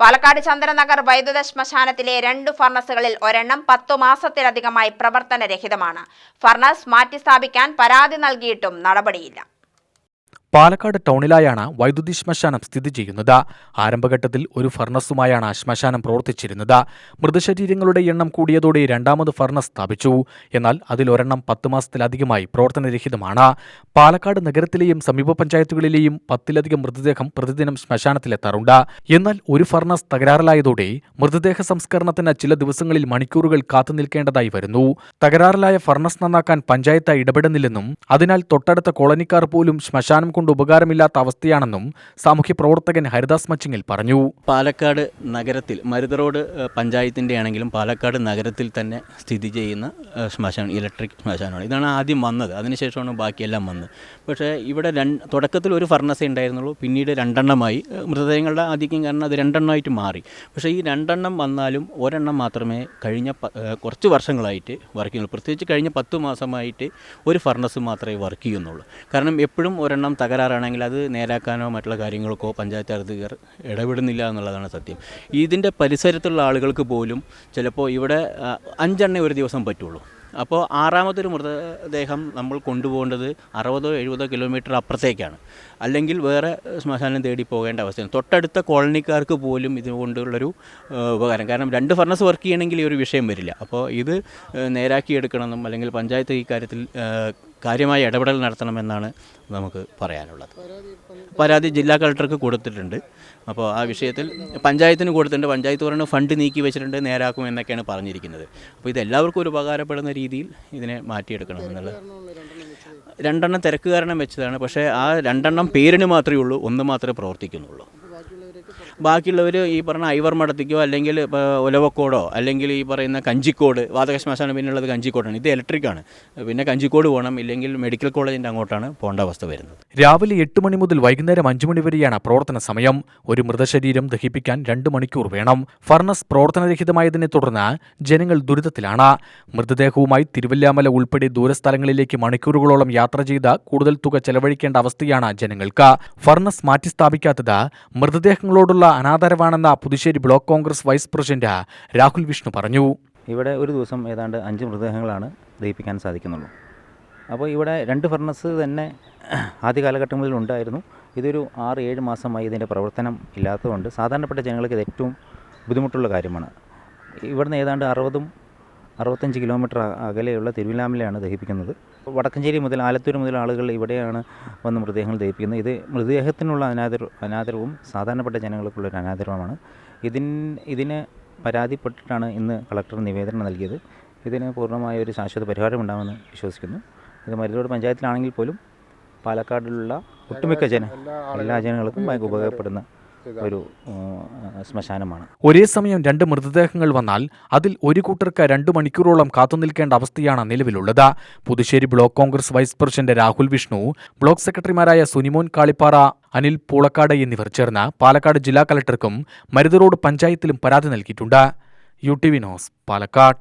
പാലക്കാട് ചന്ദ്രനഗർ വൈദ്യുത ശ്മശാനത്തിലെ 2 ഫർണസുകളിൽ ഒരെണ്ണം 10 മാസത്തിലധികമായി പ്രവർത്തനരഹിതമാണ്. ഫർണസ് മാറ്റിസ്ഥാപിക്കാൻ പരാതി നൽകിയിട്ടും നടപടിയില്ല. പാലക്കാട് ടൗണിലായാണ് വൈദ്യുതി ശ്മശാനം സ്ഥിതി ചെയ്യുന്നത്. ആരംഭഘട്ടത്തിൽ ഒരു ഫർണസുമായാണ് ശ്മശാനം പ്രവർത്തിച്ചിരുന്നത്. മൃതശരീരങ്ങളുടെ എണ്ണം കൂടിയതോടെ രണ്ടാമത് ഫർണസ് സ്ഥാപിച്ചു. എന്നാൽ അതിലൊരെണ്ണം 10 മാസത്തിലധികമായി പ്രവർത്തനരഹിതമാണ്. പാലക്കാട് നഗരത്തിലെയും സമീപ പഞ്ചായത്തുകളിലെയും 10-ലധികം മൃതദേഹം പ്രതിദിനം ശ്മശാനത്തിലെത്താറുണ്ട്. എന്നാൽ ഒരു ഫർണസ് തകരാറിലായതോടെ മൃതദേഹ സംസ്കരണത്തിന് ചില ദിവസങ്ങളിൽ മണിക്കൂറുകൾ കാത്തുനിൽക്കേണ്ടതായി വരുന്നു. തകരാറിലായ ഫർണസ് നന്നാക്കാൻ പഞ്ചായത്ത് ഇടപെടുന്നില്ലെന്നും അതിനാൽ തൊട്ടടുത്ത കോളനിക്കാർ പോലും ശ്മശാനം കൊണ്ട് ഉപകാരമില്ലാത്ത അവസ്ഥയാണെന്നും സാമൂഹ്യ പ്രവർത്തകൻ ഹരിദാസ് മച്ചിങ്ങിൽ പറഞ്ഞു. പാലക്കാട് നഗരത്തിൽ മരുത റോഡ് പഞ്ചായത്തിൻ്റെ ആണെങ്കിലും പാലക്കാട് നഗരത്തിൽ തന്നെ സ്ഥിതി ചെയ്യുന്ന ശ്മശാനം ഇലക്ട്രിക് ശ്മശാനമാണ്. ഇതാണ് ആദ്യം വന്നത്, അതിനുശേഷമാണ് ബാക്കിയെല്ലാം വന്നത്. പക്ഷേ ഇവിടെ തുടക്കത്തിൽ ഒരു ഫർണസേ ഉണ്ടായിരുന്നുള്ളൂ, പിന്നീട് 2 എണ്ണമായി. മൃതദേഹങ്ങളുടെ ആധിക്യം കാരണം അത് 2 എണ്ണമായിട്ട് മാറി. പക്ഷേ ഈ 2 എണ്ണം വന്നാലും ഒരെണ്ണം മാത്രമേ കഴിഞ്ഞ കുറച്ച് വർഷങ്ങളായിട്ട് വർക്ക് ചെയ്യുന്നുള്ളൂ. പ്രത്യേകിച്ച് കഴിഞ്ഞ 10 മാസമായിട്ട് ഒരു ഫർണസ് മാത്രമേ വർക്ക് ചെയ്യുന്നുള്ളൂ. കാരണം എപ്പോഴും ഒരെണ്ണം തകരാറാണെങ്കിൽ അത് നേരാക്കാനോ മറ്റുള്ള കാര്യങ്ങൾക്കോ പഞ്ചായത്ത് അധികൃതർ ഇടപെടുന്നില്ല എന്നുള്ളതാണ് സത്യം. ഇതിൻ്റെ പരിസരത്തുള്ള ആളുകൾക്ക് പോലും ചിലപ്പോൾ ഇവിടെ 5 എണ്ണേ ഒരു ദിവസം പറ്റുള്ളൂ. അപ്പോൾ 6ാമതൊരു മൃതദേഹം നമ്മൾ കൊണ്ടുപോകേണ്ടത് 60-70 കിലോമീറ്റർ അപ്പുറത്തേക്കാണ്. അല്ലെങ്കിൽ വേറെ ശ്മശാനം തേടി പോകേണ്ട അവസ്ഥയാണ്. തൊട്ടടുത്ത കോളനിക്കാർക്ക് പോലും ഇതുകൊണ്ടുള്ളൊരു ഉപകാരം. കാരണം 2 ഫർണസ് വർക്ക് ചെയ്യണമെങ്കിൽ ഈ ഒരു വിഷയം വരില്ല. അപ്പോൾ ഇത് നേരാക്കിയെടുക്കണമെന്നും അല്ലെങ്കിൽ പഞ്ചായത്ത് ഈ കാര്യത്തിൽ കാര്യമായ ഇടപെടൽ നടത്തണമെന്നാണ് നമുക്ക് പറയാനുള്ളത്. പരാതി ജില്ലാ കളക്ടർക്ക് കൊടുത്തിട്ടുണ്ട്. അപ്പോൾ ആ വിഷയത്തിൽ പഞ്ചായത്തിന് കൊടുത്തിട്ടുണ്ട്. പഞ്ചായത്ത് പറയുന്നത് ഫണ്ട് നീക്കി വെച്ചിട്ടുണ്ട്, നേരാക്കും എന്നൊക്കെയാണ് പറഞ്ഞിരിക്കുന്നത്. അപ്പോൾ ഇതെല്ലാവർക്കും ഒരു ഉപകാരപ്പെടുന്ന രീതിയിൽ ഇതിനെ മാറ്റിയെടുക്കണം എന്നുള്ളത്. 2 എണ്ണം തിരക്ക് കാരണം വെച്ചതാണ്. പക്ഷേ ആ 2 എണ്ണം പേരിന് മാത്രമേ ഉള്ളൂ, 1 മാത്രമേ പ്രവർത്തിക്കുന്നുള്ളൂ. ബാക്കിയുള്ളവർ ഈ പറഞ്ഞ ഐവർ മടത്തിക്കോ അല്ലെങ്കിൽ ഒലവക്കോടോ അല്ലെങ്കിൽ ഈ പറയുന്ന കഞ്ചിക്കോട്, വാതക ശ്മശാനം പിന്നുള്ളത് കഞ്ചിക്കോടാണ്. ഇത് ഇലക്ട്രിക്കാണ്. പിന്നെ കഞ്ചിക്കോട് പോകണം, ഇല്ലെങ്കിൽ മെഡിക്കൽ കോളേജിൻ്റെ അങ്ങോട്ടാണ് പോകേണ്ട അവസ്ഥ വരുന്നത്. രാവിലെ 8 മണി മുതൽ വൈകുന്നേരം 5 മണി വരെയാണ് പ്രവർത്തന സമയം. ഒരു മൃതശരീരം ദഹിപ്പിക്കാൻ 2 മണിക്കൂർ വേണം. ഫർണസ് പ്രവർത്തനരഹിതമായതിനെ തുടർന്ന് ജനങ്ങൾ ദുരിതത്തിലാണ്. മൃതദേഹവുമായി തിരുവല്ലാമല ഉൾപ്പെടെ ദൂരസ്ഥലങ്ങളിലേക്ക് മണിക്കൂറുകളോളം യാത്ര ചെയ്ത് കൂടുതൽ തുക ചെലവഴിക്കേണ്ട അവസ്ഥയാണ് ജനങ്ങൾക്ക്. ഫർണസ് മാറ്റിസ്ഥാപിക്കാത്തത് മൃതദേഹങ്ങളോടുള്ള അനാദരവാണെന്ന Puthussery block Congress vice president Rahul Vishnu പറഞ്ഞു. ഇവിടെ ഒരു ദിവസം ഏതാണ്ട് 5 മൃതദേഹങ്ങളാണ് ദഹിപ്പിക്കാൻ സാധിക്കുന്നുള്ളൂ. അപ്പോൾ ഇവിടെ 2 ഫർണസ് തന്നെ ആദ്യ കാലഘട്ടം മുതൽ ഉണ്ടായിരുന്നു. ഇതൊരു 6-7 മാസമായി ഇതിൻ്റെ പ്രവർത്തനം ഇല്ലാത്തതുകൊണ്ട് സാധാരണപ്പെട്ട ജനങ്ങൾക്ക് ഇത് ഏറ്റവും ബുദ്ധിമുട്ടുള്ള കാര്യമാണ്. ഇവിടുന്ന് ഏതാണ്ട് 60-65 കിലോമീറ്റർ അകലെയുള്ള തിരുവില്ലാമലയാണ് ദഹിപ്പിക്കുന്നത്. വടക്കഞ്ചേരി മുതൽ ആലത്തൂർ മുതൽ ആളുകൾ ഇവിടെയാണ് വന്ന് മൃതദേഹങ്ങൾ ദഹിപ്പിക്കുന്നത്. ഇത് മൃതദേഹത്തിനുള്ള അനാദരവും സാധാരണപ്പെട്ട ജനങ്ങൾക്കുള്ളൊരു അനാദരവുമാണ്. ഇതിന് പരാതിപ്പെട്ടിട്ടാണ് ഇന്ന് കളക്ടർ നിവേദനം നൽകിയത്. ഇതിന് പൂർണ്ണമായ ഒരു ശാശ്വത പരിഹാരം ഉണ്ടാകുമെന്ന് വിശ്വസിക്കുന്നു. ഇത് മരുതോട് പഞ്ചായത്തിലാണെങ്കിൽ പോലും പാലക്കാടിലുള്ള ഒട്ടുമിക്ക എല്ലാ ജനങ്ങൾക്കും ഉപയോഗപ്പെടുന്ന ഒരു ശ്മശാനമാണ്. ഒരേ സമയം 2 മൃതദേഹങ്ങൾ വന്നാൽ അതിൽ ഒരു കൂട്ടർക്ക് 2 മണിക്കൂറോളം കാത്തുനിൽക്കേണ്ട അവസ്ഥയാണ് നിലവിലുള്ളത്. Puthussery block Congress vice president Rahul Vishnu, block സെക്രട്ടറിമാരായ സുനിമോൻ കാളിപ്പാറ, അനിൽ പൂളക്കാട് എന്നിവർ ചേർന്ന് പാലക്കാട് ജില്ലാ കളക്ടർക്കും മരുത റോഡ് പഞ്ചായത്തിലും പരാതി നൽകിയിട്ടുണ്ട്. UTV news, Palakkad.